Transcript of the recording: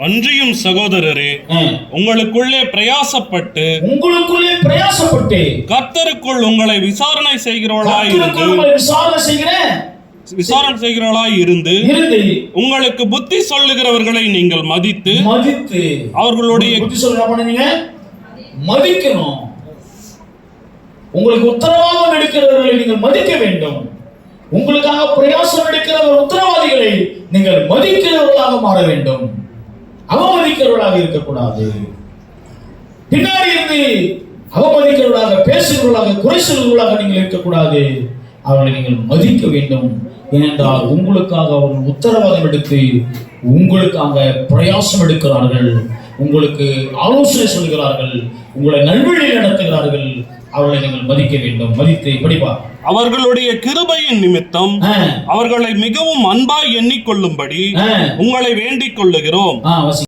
அன்றியும் சகோதரரே, உங்களுக்குள்ளே பிரயாசப்பட்டு கர்த்தருக்குள் உங்களை விசாரணை செய்கிறவர்களாய் இருந்து உங்களுக்கு புத்தி சொல்லுகிறவர்களை நீங்கள் மதித்து அவர்களுடைய மதிக்கணும். உங்களுக்கு உத்தரவாதம் எடுக்கிறவர்களை நீங்கள் மதிக்க வேண்டும். உங்களுக்காக பிரயாசம் எடுக்கிற உத்தரவாதிகளை நீங்கள் மதிக்கிறவர்களாக மாற வேண்டும். அவமதிக்கிறவர்களாக இருக்கக்கூடாது. பின்னாடி இருந்து அவமதிக்கிறவர்களாக, பேசுகிறவர்களாக, குறை சொல்கிறவர்களாக நீங்கள் இருக்கக்கூடாது. அவர்களை நீங்கள் மதிக்க வேண்டும். ஏனென்றால் உங்களுக்காக அவர்கள் உத்தரவாதம் எடுத்து உங்களுக்காக பிரயாசம் எடுக்கிறார்கள், உங்களுக்கு ஆலோசனை சொல்கிறார்கள், உங்களை நல்வழியில் நடத்துகிறார்கள். அவர்களை நீங்கள் மதிக்க வேண்டும். மதித்து படிப்பா. அவர்களுடைய கிருபையின் நிமித்தம் அவர்களை மிகவும் அன்பாய் எண்ணிக்கொள்ளும்படி உங்களை வேண்டிக் கொள்ளுகிறோம்.